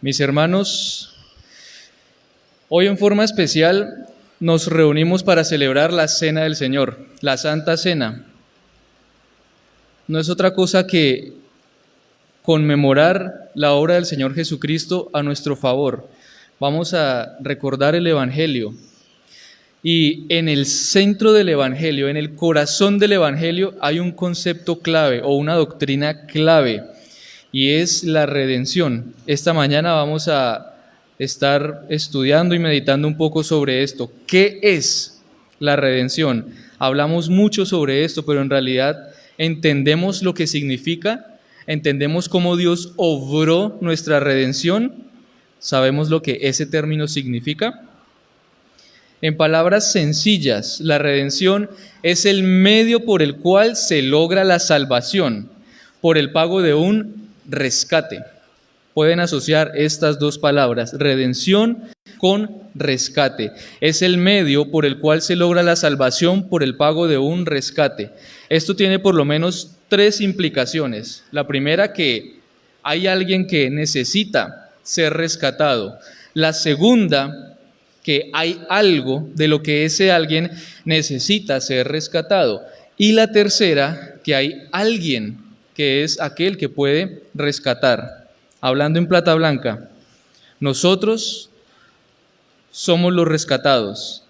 Mis hermanos, hoy en forma especial nos reunimos para celebrar la Cena del Señor, la Santa Cena. No es otra cosa que conmemorar la obra del Señor Jesucristo a nuestro favor. Vamos a recordar el Evangelio. Y en el centro del Evangelio, en el corazón del Evangelio, hay un concepto clave o una doctrina clave, y es la redención. Esta mañana vamos a estar estudiando y meditando un poco sobre esto. ¿Qué es la redención? Hablamos mucho sobre esto, pero en realidad entendemos lo que significa, entendemos cómo Dios obró nuestra redención, sabemos lo que ese término significa. En palabras sencillas, la redención es el medio por el cual se logra la salvación, por el pago de un rescate. Pueden asociar estas dos palabras, redención con rescate. Es el medio por el cual se logra la salvación por el pago de un rescate. Esto tiene por lo menos tres implicaciones. La primera, que hay alguien que necesita ser rescatado. La segunda, que hay algo de lo que ese alguien necesita ser rescatado. Y la tercera, que hay alguien que es aquel que puede rescatar. Hablando en plata blanca, nosotros somos los rescatados.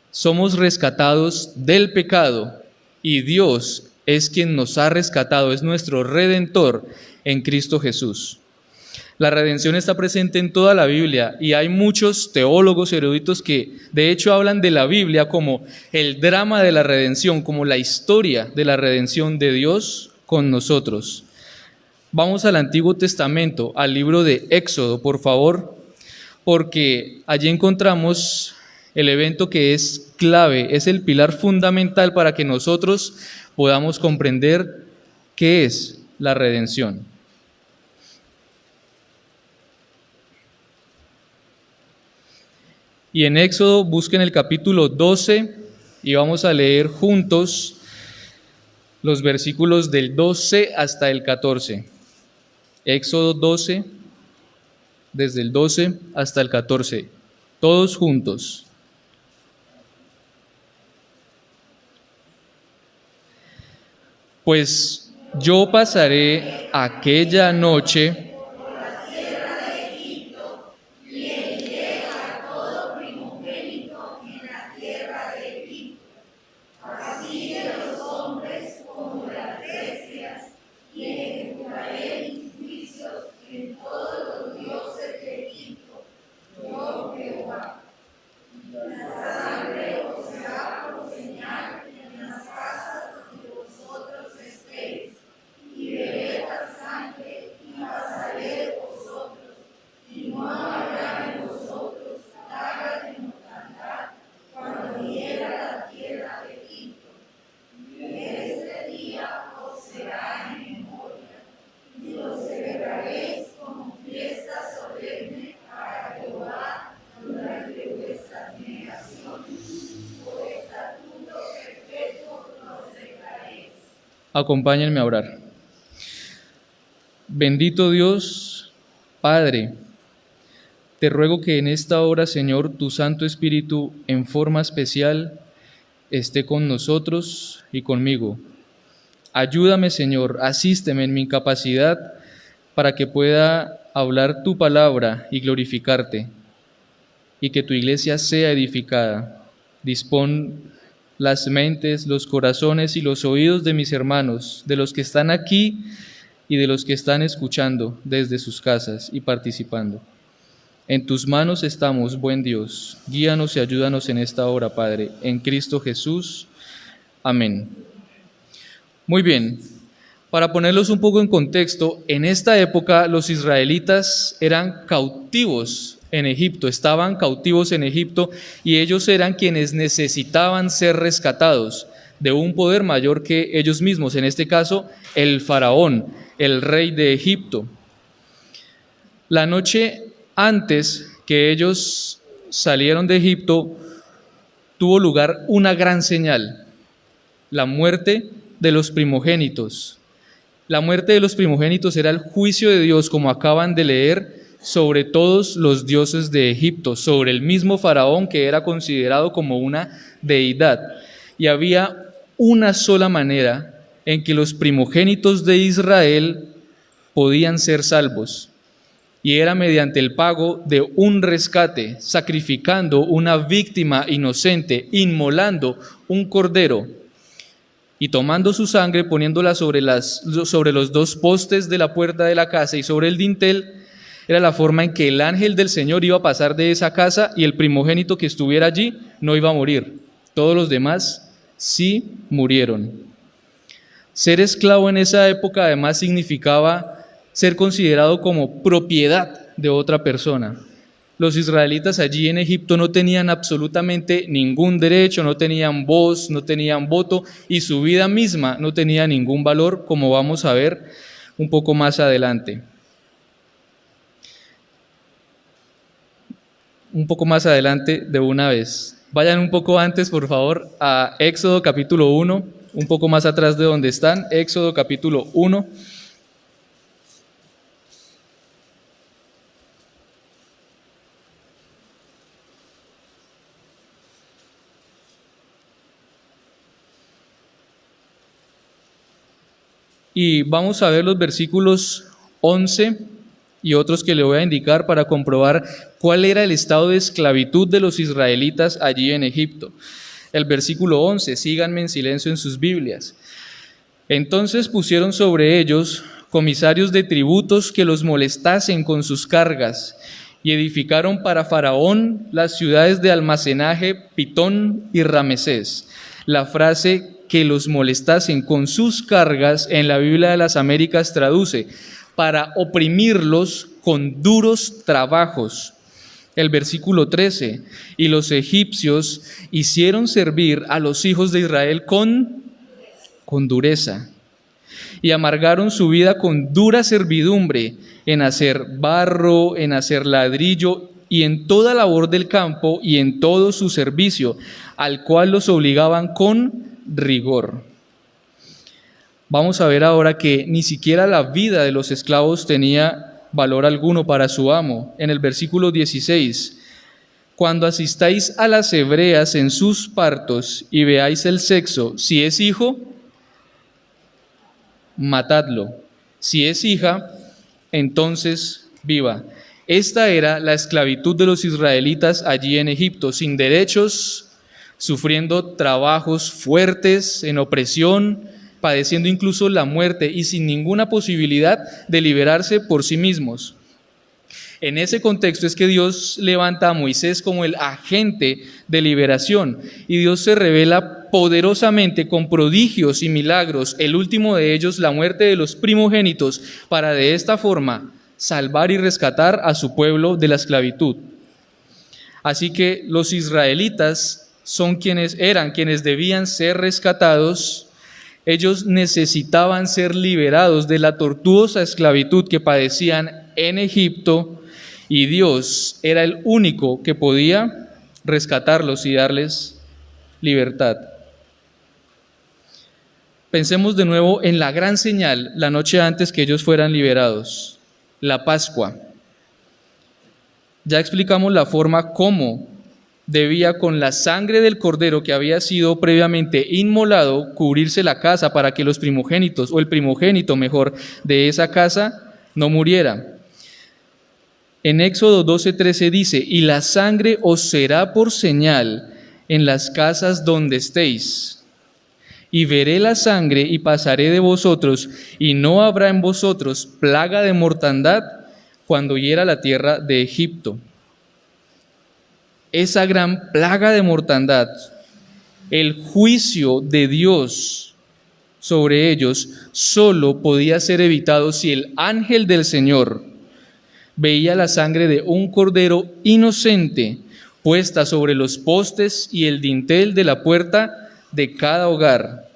Somos rescatados del pecado y Dios es quien nos ha rescatado, es nuestro Redentor en Cristo Jesús. La redención está presente en toda la Biblia y hay muchos teólogos eruditos que de hecho hablan de la Biblia como el drama de la redención, como la historia de la redención de Dios con nosotros. Vamos al Antiguo Testamento, al libro de Éxodo, por favor, porque allí encontramos el evento que es clave, es el pilar fundamental para que nosotros podamos comprender qué es la redención. Y en Éxodo busquen el capítulo 12 y vamos a leer juntos los versículos del 12 hasta el 14. Éxodo 12, desde el 12 hasta el 14. Todos juntos. Pues yo pasaré aquella noche Acompáñenme a orar. Bendito Dios, Padre, te ruego que en esta hora, Señor, tu Santo Espíritu en forma especial esté con nosotros y conmigo. Ayúdame, Señor, asísteme en mi incapacidad para que pueda hablar tu palabra y glorificarte, y que tu iglesia sea edificada. Dispón las mentes, los corazones y los oídos de mis hermanos, de los que están aquí y de los que están escuchando desde sus casas y participando. En tus manos estamos, buen Dios. Guíanos y ayúdanos en esta hora, Padre, en Cristo Jesús. Amén. Muy bien, para ponerlos un poco en contexto, en esta época los israelitas eran cautivos en Egipto, estaban cautivos en Egipto y ellos eran quienes necesitaban ser rescatados de un poder mayor que ellos mismos, en este caso el faraón, el rey de Egipto. La noche antes que ellos salieron de Egipto tuvo lugar una gran señal, la muerte de los primogénitos. La muerte de los primogénitos era el juicio de Dios, como acaban de leer, sobre todos los dioses de Egipto, sobre el mismo faraón que era considerado como una deidad. Y había una sola manera en que los primogénitos de Israel podían ser salvos, y era mediante el pago de un rescate, sacrificando una víctima inocente, inmolando un cordero y tomando su sangre, poniéndola sobre los dos postes de la puerta de la casa y sobre el dintel. Era la forma en que el ángel del Señor iba a pasar de esa casa y el primogénito que estuviera allí no iba a morir. Todos los demás sí murieron. Ser esclavo en esa época además significaba ser considerado como propiedad de otra persona. Los israelitas allí en Egipto no tenían absolutamente ningún derecho, no tenían voz, no tenían voto, y su vida misma no tenía ningún valor, como vamos a ver un poco más adelante. Un poco más adelante de una vez. Vayan un poco antes, por favor, a Éxodo capítulo 1, un poco más atrás de donde están, Éxodo capítulo 1. Y vamos a ver los versículos 11 y otros que le voy a indicar para comprobar cuál era el estado de esclavitud de los israelitas allí en Egipto. El versículo 11, síganme en silencio en sus Biblias. Entonces pusieron sobre ellos comisarios de tributos que los molestasen con sus cargas, y edificaron para Faraón las ciudades de almacenaje Pitón y Ramesés. La frase que los molestasen con sus cargas en la Biblia de las Américas traduce: para oprimirlos con duros trabajos. El versículo 13, y los egipcios hicieron servir a los hijos de Israel con dureza, y amargaron su vida con dura servidumbre en hacer barro, en hacer ladrillo, y en toda labor del campo y en todo su servicio, al cual los obligaban con rigor. Vamos a ver ahora que ni siquiera la vida de los esclavos tenía valor alguno para su amo. En el versículo 16, cuando asistáis a las hebreas en sus partos y veáis el sexo, si es hijo, matadlo; si es hija, entonces viva. Esta era la esclavitud de los israelitas allí en Egipto, sin derechos, sufriendo trabajos fuertes, en opresión, padeciendo incluso la muerte y sin ninguna posibilidad de liberarse por sí mismos. En ese contexto es que Dios levanta a Moisés como el agente de liberación, y Dios se revela poderosamente con prodigios y milagros, el último de ellos la muerte de los primogénitos, para de esta forma salvar y rescatar a su pueblo de la esclavitud. Así que los israelitas eran quienes debían ser rescatados. Ellos necesitaban ser liberados de la tortuosa esclavitud que padecían en Egipto, y Dios era el único que podía rescatarlos y darles libertad. Pensemos de nuevo en la gran señal la noche antes que ellos fueran liberados, la Pascua. Ya explicamos la forma cómo debía, con la sangre del cordero que había sido previamente inmolado, cubrirse la casa para que los primogénitos, o el primogénito mejor, de esa casa no muriera. En Éxodo 12:13 dice: y la sangre os será por señal en las casas donde estéis. Y veré la sangre y pasaré de vosotros, y no habrá en vosotros plaga de mortandad cuando hiera la tierra de Egipto. Esa gran plaga de mortandad, el juicio de Dios sobre ellos, solo podía ser evitado si el ángel del Señor veía la sangre de un cordero inocente puesta sobre los postes y el dintel de la puerta de cada hogar.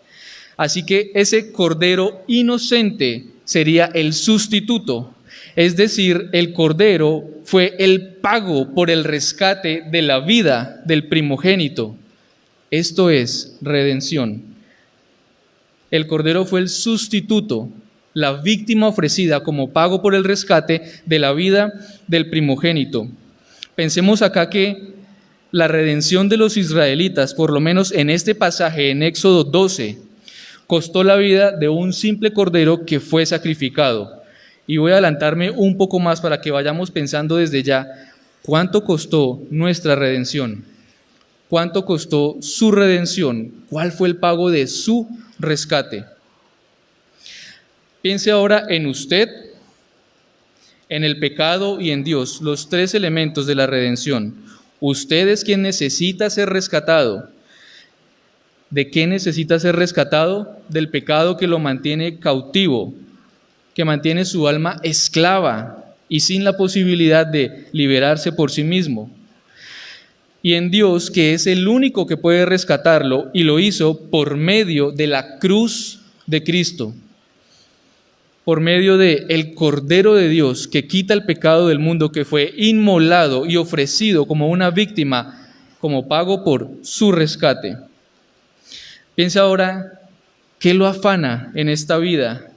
Así que ese cordero inocente sería el sustituto, es decir, el cordero fue el pago por el rescate de la vida del primogénito. Esto es redención. El cordero fue el sustituto, la víctima ofrecida como pago por el rescate de la vida del primogénito. Pensemos acá que la redención de los israelitas, por lo menos en este pasaje en Éxodo 12, costó la vida de un simple cordero que fue sacrificado. Y voy a adelantarme un poco más para que vayamos pensando desde ya, ¿cuánto costó nuestra redención? ¿Cuánto costó su redención? ¿Cuál fue el pago de su rescate? Piense ahora en usted, en el pecado y en Dios, los tres elementos de la redención. Usted es quien necesita ser rescatado. ¿De qué necesita ser rescatado? Del pecado que lo mantiene cautivo, que mantiene su alma esclava y sin la posibilidad de liberarse por sí mismo. Y en Dios, que es el único que puede rescatarlo, y lo hizo por medio de la cruz de Cristo, por medio de el Cordero de Dios que quita el pecado del mundo, que fue inmolado y ofrecido como una víctima, como pago por su rescate. Piensa ahora, ¿qué lo afana en esta vida?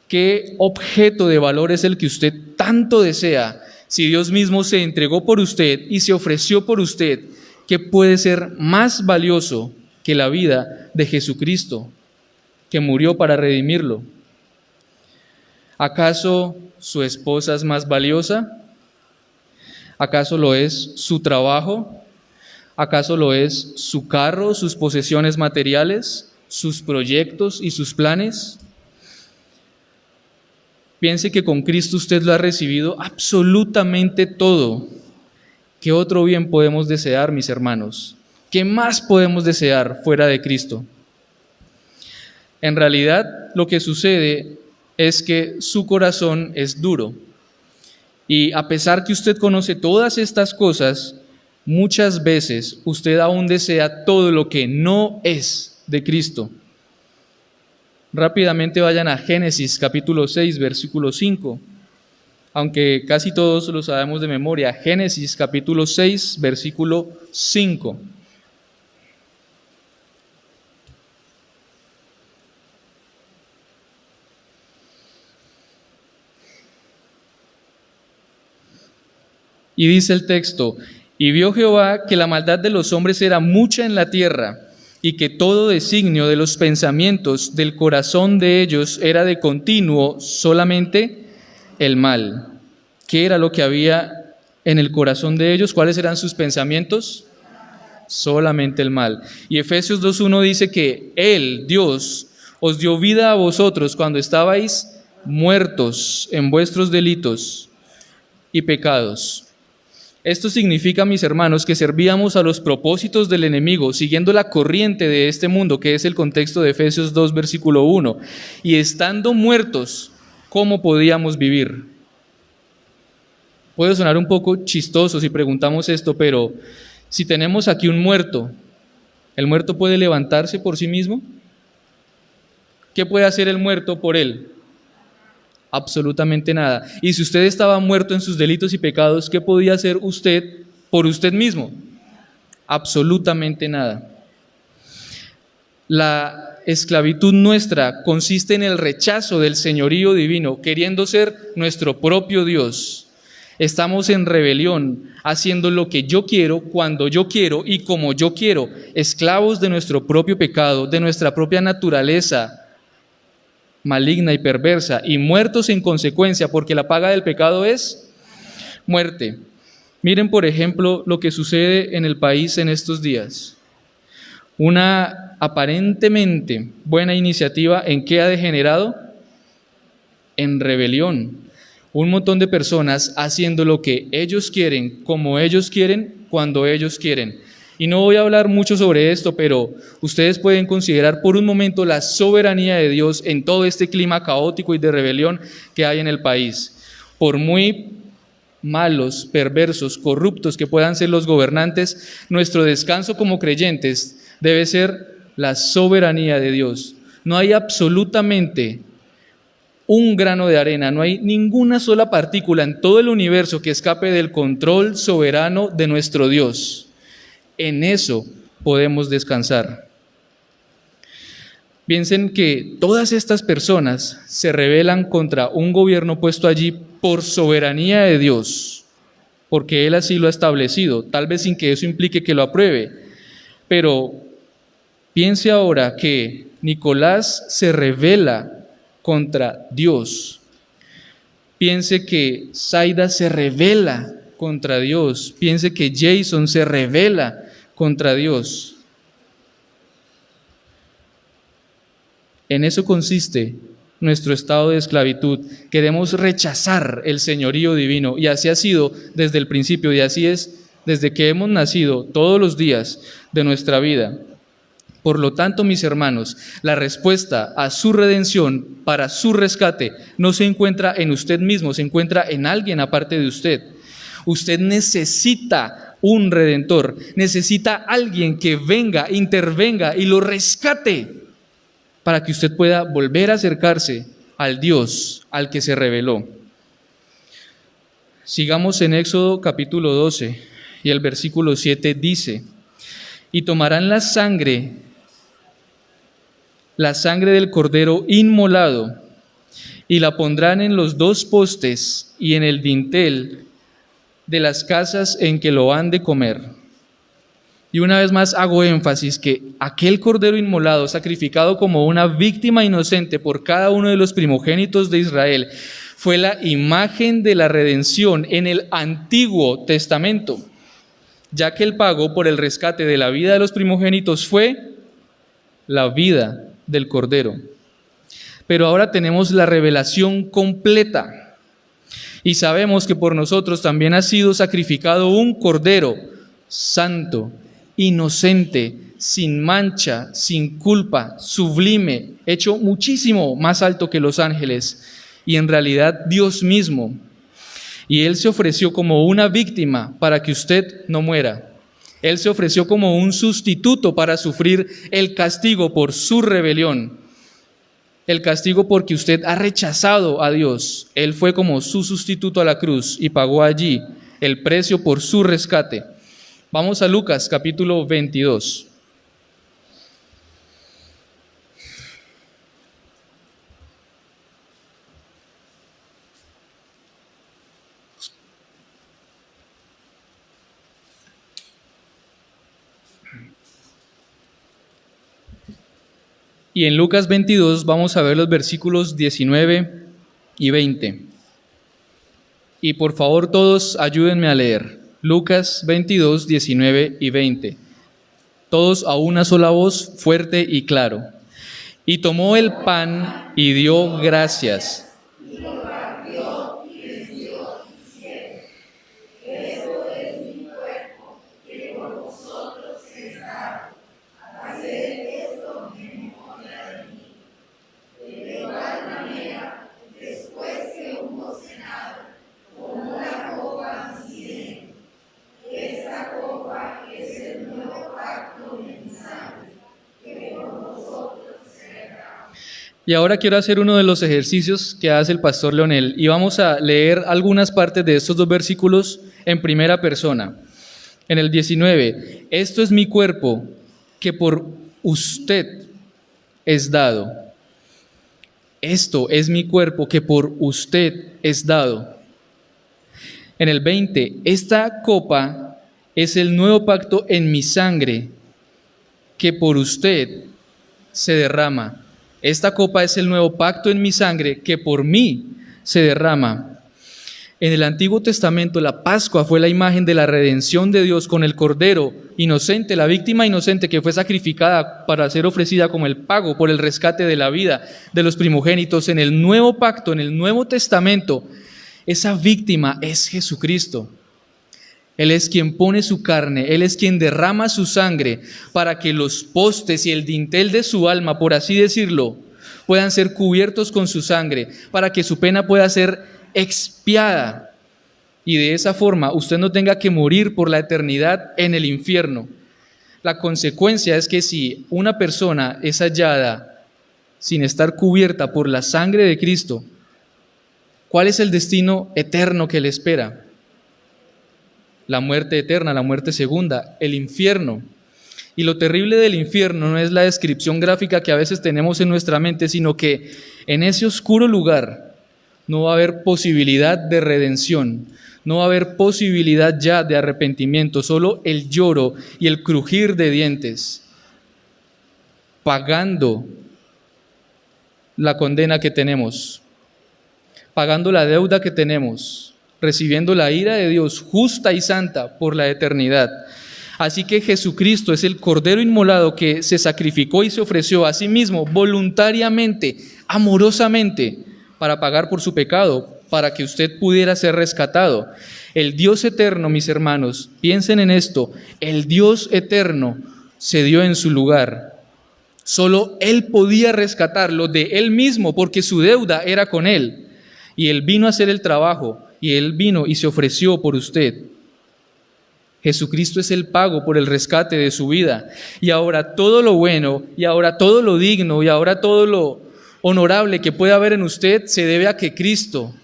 ¿Qué objeto de valor es el que usted tanto desea? Si Dios mismo se entregó por usted y se ofreció por usted, ¿qué puede ser más valioso que la vida de Jesucristo, que murió para redimirlo? ¿Acaso su esposa es más valiosa? ¿Acaso lo es su trabajo? ¿Acaso lo es su carro, sus posesiones materiales, sus proyectos y sus planes? Piense que con Cristo usted lo ha recibido absolutamente todo. ¿Qué otro bien podemos desear, mis hermanos? ¿Qué más podemos desear fuera de Cristo? En realidad, lo que sucede es que su corazón es duro. Y a pesar que usted conoce todas estas cosas, muchas veces usted aún desea todo lo que no es de Cristo. Rápidamente vayan a Génesis capítulo 6, versículo 5, aunque casi todos lo sabemos de memoria. Génesis capítulo 6, versículo 5. Y dice el texto: y vio Jehová que la maldad de los hombres era mucha en la tierra, y que todo designio de los pensamientos del corazón de ellos era de continuo solamente el mal. ¿Qué era lo que había en el corazón de ellos? ¿Cuáles eran sus pensamientos? Solamente el mal. Y Efesios 2:1 dice que Él, Dios, os dio vida a vosotros cuando estabais muertos en vuestros delitos y pecados. Esto significa, mis hermanos, que servíamos a los propósitos del enemigo, siguiendo la corriente de este mundo, que es el contexto de Efesios 2, versículo 1. Y estando muertos, ¿cómo podíamos vivir? Puede sonar un poco chistoso si preguntamos esto, pero si tenemos aquí un muerto, ¿el muerto puede levantarse por sí mismo? ¿Qué puede hacer el muerto por él? Absolutamente nada. Y si usted estaba muerto en sus delitos y pecados, ¿qué podía hacer usted por usted mismo? Absolutamente nada. La esclavitud nuestra consiste en el rechazo del señorío divino, queriendo ser nuestro propio Dios. Estamos en rebelión, haciendo lo que yo quiero, cuando yo quiero y como yo quiero, esclavos de nuestro propio pecado, de nuestra propia naturaleza maligna y perversa, y muertos en consecuencia, porque la paga del pecado es muerte. Miren, por ejemplo, lo que sucede en el país en estos días. Una aparentemente buena iniciativa, ¿en qué ha degenerado? En rebelión. Un montón de personas haciendo lo que ellos quieren, como ellos quieren, cuando ellos quieren. Y no voy a hablar mucho sobre esto, pero ustedes pueden considerar por un momento la soberanía de Dios en todo este clima caótico y de rebelión que hay en el país. Por muy malos, perversos, corruptos que puedan ser los gobernantes, nuestro descanso como creyentes debe ser la soberanía de Dios. No hay absolutamente un grano de arena, no hay ninguna sola partícula en todo el universo que escape del control soberano de nuestro Dios. En eso podemos descansar. Piensen que todas estas personas se rebelan contra un gobierno puesto allí por soberanía de Dios, porque Él así lo ha establecido, tal vez sin que eso implique que lo apruebe. Pero piense ahora que Nicolás se rebela contra Dios. Piense que Zaida se rebela contra Dios. Piense que Jason se rebela contra Dios. En eso consiste nuestro estado de esclavitud. Queremos rechazar el señorío divino, y así ha sido desde el principio, y así es desde que hemos nacido todos los días de nuestra vida. Por lo tanto, mis hermanos, la respuesta a su redención, para su rescate, no se encuentra en usted mismo, se encuentra en alguien aparte de usted. Usted necesita un redentor, necesita alguien que venga, intervenga y lo rescate, para que usted pueda volver a acercarse al Dios al que se reveló. Sigamos en Éxodo capítulo 12 y el versículo 7 dice: y tomarán la sangre del cordero inmolado, y la pondrán en los dos postes y en el dintel de las casas en que lo han de comer. Y una vez más hago énfasis que aquel cordero inmolado, sacrificado como una víctima inocente por cada uno de los primogénitos de Israel, fue la imagen de la redención en el Antiguo Testamento, ya que el pago por el rescate de la vida de los primogénitos fue la vida del cordero. Pero ahora tenemos la revelación completa y sabemos que por nosotros también ha sido sacrificado un cordero santo, inocente, sin mancha, sin culpa, sublime, hecho muchísimo más alto que los ángeles, y en realidad Dios mismo. Y Él se ofreció como una víctima para que usted no muera. Él se ofreció como un sustituto para sufrir el castigo por su rebelión, el castigo porque usted ha rechazado a Dios. Él fue como su sustituto a la cruz y pagó allí el precio por su rescate. Vamos a Lucas capítulo 22. Y en Lucas 22 vamos a ver los versículos 19 y 20. Y por favor todos ayúdenme a leer. Lucas 22, 19 y 20. Todos a una sola voz, fuerte y claro. Y tomó el pan y dio gracias. Y ahora quiero hacer uno de los ejercicios que hace el pastor Leonel, y vamos a leer algunas partes de estos dos versículos en primera persona. En el 19, esto es mi cuerpo que por usted es dado. Esto es mi cuerpo que por usted es dado. En el 20, esta copa es el nuevo pacto en mi sangre que por usted se derrama. Esta copa es el nuevo pacto en mi sangre que por mí se derrama. En el Antiguo Testamento la Pascua fue la imagen de la redención de Dios con el cordero inocente, la víctima inocente que fue sacrificada para ser ofrecida como el pago por el rescate de la vida de los primogénitos. En el nuevo pacto, en el Nuevo Testamento, esa víctima es Jesucristo. Él es quien pone su carne, Él es quien derrama su sangre para que los postes y el dintel de su alma, por así decirlo, puedan ser cubiertos con su sangre, para que su pena pueda ser expiada y de esa forma usted no tenga que morir por la eternidad en el infierno. La consecuencia es que si una persona es hallada sin estar cubierta por la sangre de Cristo, ¿cuál es el destino eterno que le espera? La muerte eterna, la muerte segunda, el infierno. Y lo terrible del infierno no es la descripción gráfica que a veces tenemos en nuestra mente, sino que en ese oscuro lugar no va a haber posibilidad de redención, no va a haber posibilidad ya de arrepentimiento, solo el lloro y el crujir de dientes, pagando la condena que tenemos, pagando la deuda que tenemos, recibiendo la ira de Dios justa y santa por la eternidad. Así que Jesucristo es el Cordero inmolado que se sacrificó y se ofreció a sí mismo voluntariamente, amorosamente, para pagar por su pecado, para que usted pudiera ser rescatado. El Dios eterno, mis hermanos, piensen en esto, el Dios eterno se dio en su lugar. Solo Él podía rescatarlo de Él mismo, porque su deuda era con Él. Y Él vino a hacer el trabajo, y Él vino y se ofreció por usted. Jesucristo es el pago por el rescate de su vida. Y ahora todo lo bueno, y ahora todo lo digno, y ahora todo lo honorable que puede haber en usted se debe a que Cristo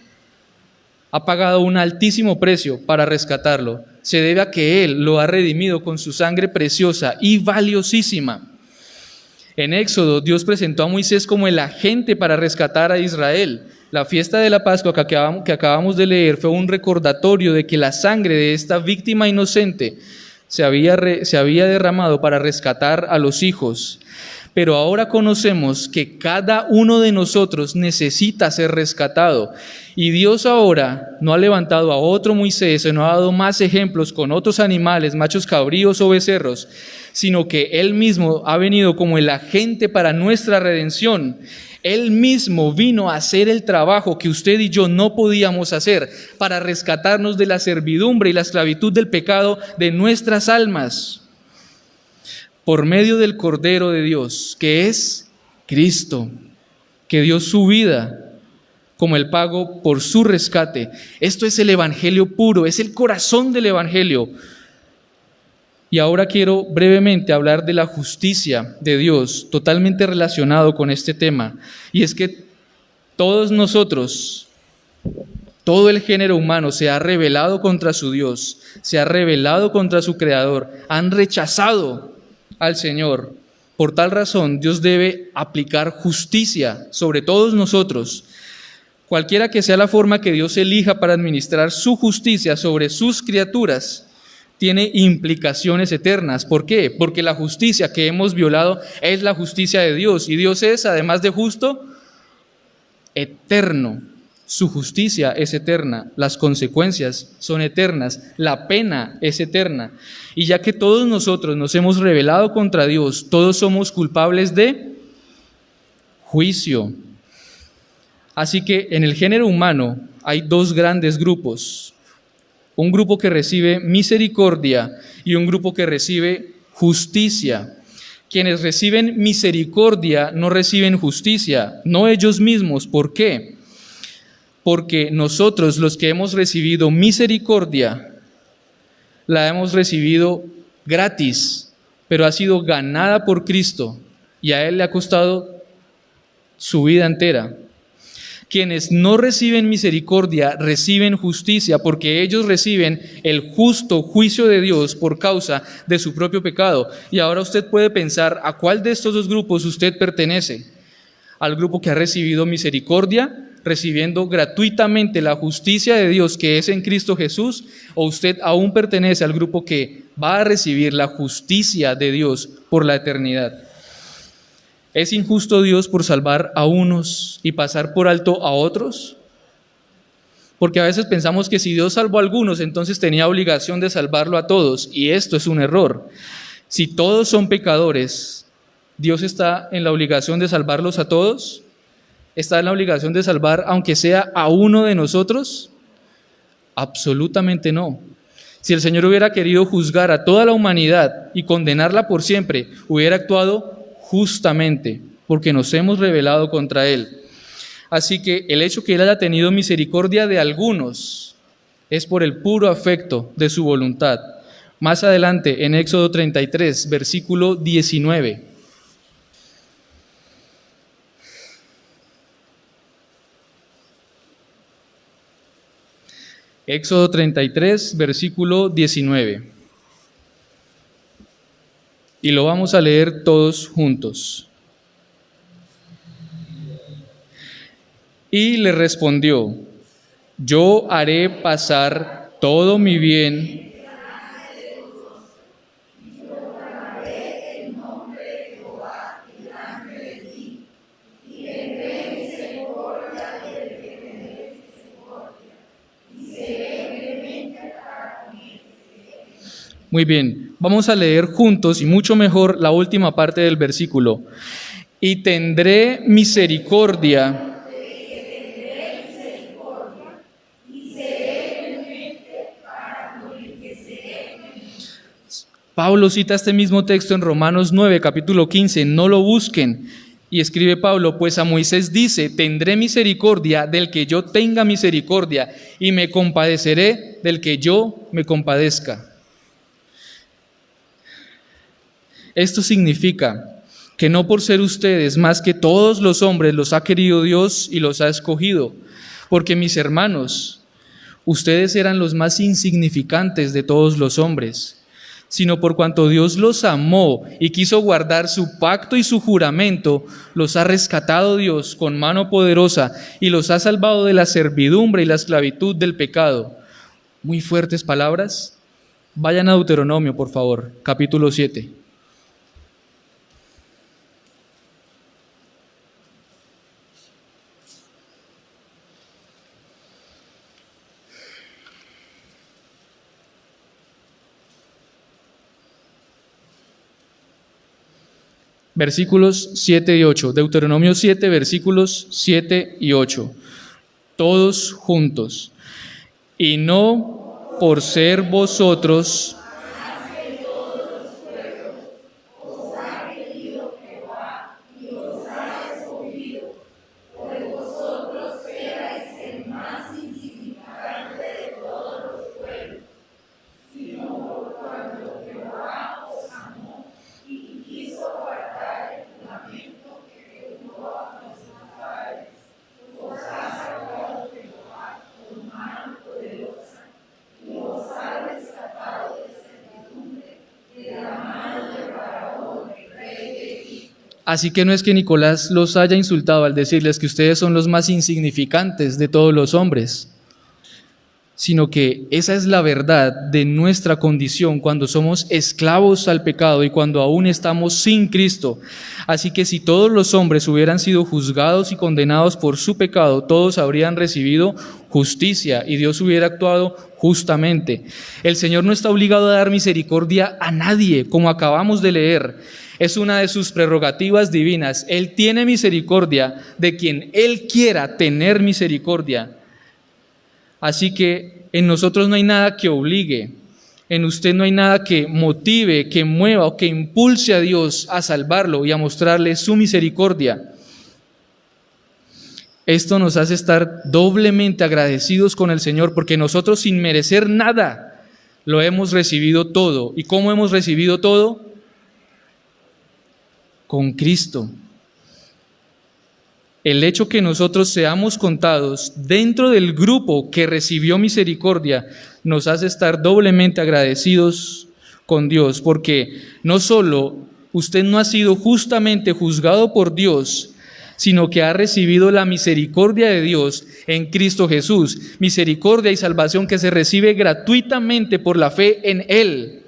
ha pagado un altísimo precio para rescatarlo. Se debe a que Él lo ha redimido con su sangre preciosa y valiosísima. En Éxodo, Dios presentó a Moisés como el agente para rescatar a Israel. La fiesta de la Pascua que acabamos de leer fue un recordatorio de que la sangre de esta víctima inocente se había derramado para rescatar a los hijos. Pero ahora conocemos que cada uno de nosotros necesita ser rescatado. Y Dios ahora no ha levantado a otro Moisés, no ha dado más ejemplos con otros animales, machos cabríos o becerros, sino que Él mismo ha venido como el agente para nuestra redención. Él mismo vino a hacer el trabajo que usted y yo no podíamos hacer, para rescatarnos de la servidumbre y la esclavitud del pecado de nuestras almas, por medio del Cordero de Dios, que es Cristo, que dio su vida como el pago por su rescate. Esto es el Evangelio puro, es el corazón del Evangelio. Y ahora quiero brevemente hablar de la justicia de Dios, totalmente relacionado con este tema. Y es que todos nosotros, todo el género humano se ha rebelado contra su Dios, se ha rebelado contra su Creador, han rechazado al Señor. Por tal razón, Dios debe aplicar justicia sobre todos nosotros. Cualquiera que sea la forma que Dios elija para administrar su justicia sobre sus criaturas, tiene implicaciones eternas. ¿Por qué? Porque la justicia que hemos violado es la justicia de Dios. Y Dios es, además de justo, eterno. Su justicia es eterna, las consecuencias son eternas, la pena es eterna. Y ya que todos nosotros nos hemos rebelado contra Dios, todos somos culpables de juicio. Así que en el género humano hay dos grandes grupos. Un grupo que recibe misericordia y un grupo que recibe justicia. Quienes reciben misericordia no reciben justicia, no ellos mismos. ¿Por qué? Porque nosotros, los que hemos recibido misericordia, la hemos recibido gratis, pero ha sido ganada por Cristo y a Él le ha costado su vida entera. Quienes no reciben misericordia reciben justicia, porque ellos reciben el justo juicio de Dios por causa de su propio pecado. Y ahora usted puede pensar, ¿a cuál de estos dos grupos usted pertenece? ¿Al grupo que ha recibido misericordia, recibiendo gratuitamente la justicia de Dios que es en Cristo Jesús? ¿O usted aún pertenece al grupo que va a recibir la justicia de Dios por la eternidad? ¿Es injusto Dios por salvar a unos y pasar por alto a otros? Porque a veces pensamos que si Dios salvó a algunos, entonces tenía obligación de salvarlo a todos, y esto es un error. Si todos son pecadores, ¿Dios está en la obligación de salvarlos a todos? ¿Está en la obligación de salvar aunque sea a uno de nosotros? Absolutamente no. Si el Señor hubiera querido juzgar a toda la humanidad y condenarla por siempre, hubiera actuado justamente, porque nos hemos rebelado contra Él. Así que el hecho que Él haya tenido misericordia de algunos es por el puro afecto de su voluntad. Más adelante, en Éxodo 33, versículo 19. Éxodo 33, versículo 19. Y lo vamos a leer todos juntos. Y le respondió: yo haré pasar todo mi bien. Muy bien, vamos a leer juntos y mucho mejor la última parte del versículo. Y tendré misericordia. Pablo cita este mismo texto en Romanos 9, capítulo 15, no lo busquen. Y escribe Pablo: pues a Moisés dice: tendré misericordia del que yo tenga misericordia, y me compadeceré del que yo me compadezca. Esto significa que no por ser ustedes más que todos los hombres los ha querido Dios y los ha escogido, porque mis hermanos, ustedes eran los más insignificantes de todos los hombres, sino por cuanto Dios los amó y quiso guardar su pacto y su juramento, los ha rescatado Dios con mano poderosa y los ha salvado de la servidumbre y la esclavitud del pecado. Muy fuertes palabras. Vayan a Deuteronomio, por favor, capítulo 7. Versículos 7 y 8. Deuteronomio 7, versículos 7 y 8. Todos juntos. Y no por ser vosotros Así que no es que Nicolás los haya insultado al decirles que ustedes son los más insignificantes de todos los hombres, sino que esa es la verdad de nuestra condición cuando somos esclavos al pecado y cuando aún estamos sin Cristo. Así que si todos los hombres hubieran sido juzgados y condenados por su pecado, todos habrían recibido justicia y Dios hubiera actuado justamente. El Señor no está obligado a dar misericordia a nadie, como acabamos de leer. Es una de sus prerrogativas divinas. Él tiene misericordia de quien Él quiera tener misericordia. Así que en nosotros no hay nada que obligue, en usted no hay nada que motive, que mueva o que impulse a Dios a salvarlo y a mostrarle su misericordia. Esto nos hace estar doblemente agradecidos con el Señor, porque nosotros sin merecer nada lo hemos recibido todo. ¿Y cómo hemos recibido todo? Con Cristo. El hecho que nosotros seamos contados dentro del grupo que recibió misericordia nos hace estar doblemente agradecidos con Dios, porque no solo usted no ha sido justamente juzgado por Dios, sino que ha recibido la misericordia de Dios en Cristo Jesús, misericordia y salvación que se recibe gratuitamente por la fe en Él.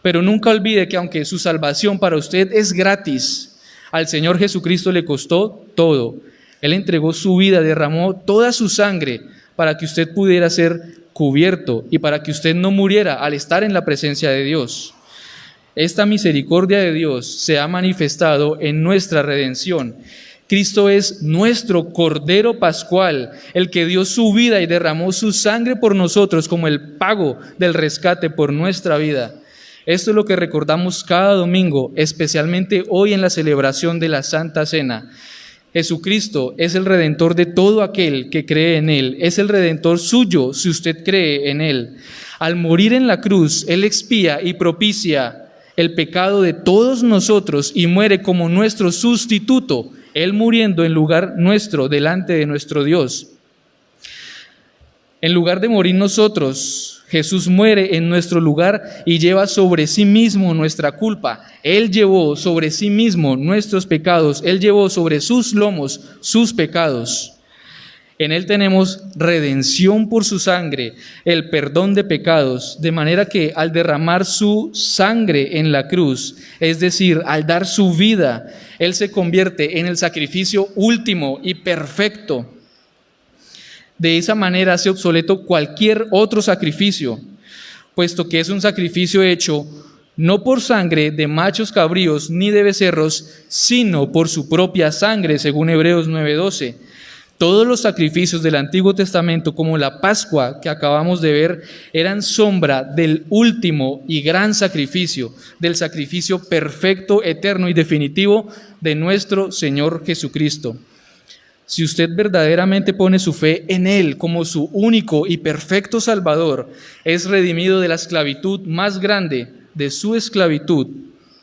Pero nunca olvide que aunque su salvación para usted es gratis, al Señor Jesucristo le costó todo. Él entregó su vida, derramó toda su sangre para que usted pudiera ser cubierto y para que usted no muriera al estar en la presencia de Dios. Esta misericordia de Dios se ha manifestado en nuestra redención. Cristo es nuestro Cordero Pascual, el que dio su vida y derramó su sangre por nosotros como el pago del rescate por nuestra vida. Esto es lo que recordamos cada domingo, especialmente hoy en la celebración de la Santa Cena. Jesucristo es el Redentor de todo aquel que cree en Él. Es el Redentor suyo si usted cree en Él. Al morir en la cruz, Él expía y propicia el pecado de todos nosotros y muere como nuestro sustituto, Él muriendo en lugar nuestro delante de nuestro Dios. En lugar de morir nosotros, Jesús muere en nuestro lugar y lleva sobre sí mismo nuestra culpa. Él llevó sobre sí mismo nuestros pecados. Él llevó sobre sus lomos sus pecados. En Él tenemos redención por su sangre, el perdón de pecados, de manera que al derramar su sangre en la cruz, es decir, al dar su vida, Él se convierte en el sacrificio último y perfecto. De esa manera hace obsoleto cualquier otro sacrificio, puesto que es un sacrificio hecho no por sangre de machos cabríos ni de becerros, sino por su propia sangre, según Hebreos 9:12. Todos los sacrificios del Antiguo Testamento, como la Pascua que acabamos de ver, eran sombra del último y gran sacrificio, del sacrificio perfecto, eterno y definitivo de nuestro Señor Jesucristo. Si usted verdaderamente pone su fe en Él como su único y perfecto Salvador, es redimido de la esclavitud más grande, de su esclavitud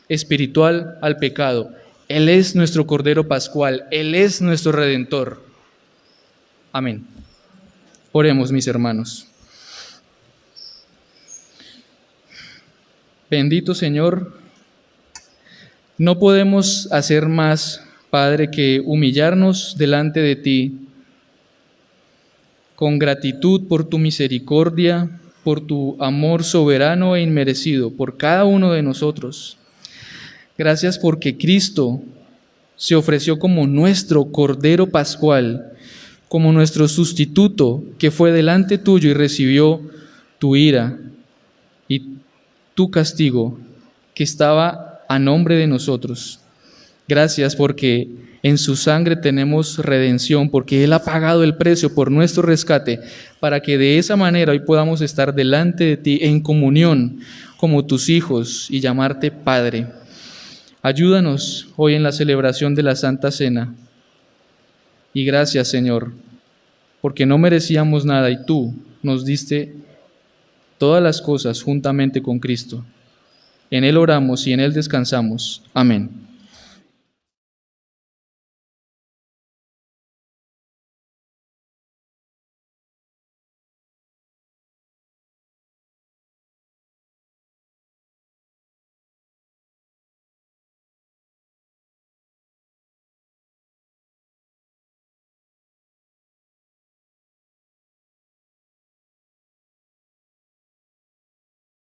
espiritual al pecado. Él es nuestro Cordero Pascual, Él es nuestro Redentor. Amén. Oremos, mis hermanos. Bendito Señor, no podemos hacer más, Padre, que humillarnos delante de ti con gratitud por tu misericordia, por tu amor soberano e inmerecido, por cada uno de nosotros. Gracias porque Cristo se ofreció como nuestro Cordero Pascual, como nuestro sustituto, que fue delante tuyo y recibió tu ira y tu castigo, que estaba a nombre de nosotros. Gracias porque en su sangre tenemos redención, porque Él ha pagado el precio por nuestro rescate, para que de esa manera hoy podamos estar delante de ti en comunión como tus hijos y llamarte Padre. Ayúdanos hoy en la celebración de la Santa Cena. Y gracias, Señor, porque no merecíamos nada y tú nos diste todas las cosas juntamente con Cristo. En Él oramos y en Él descansamos. Amén.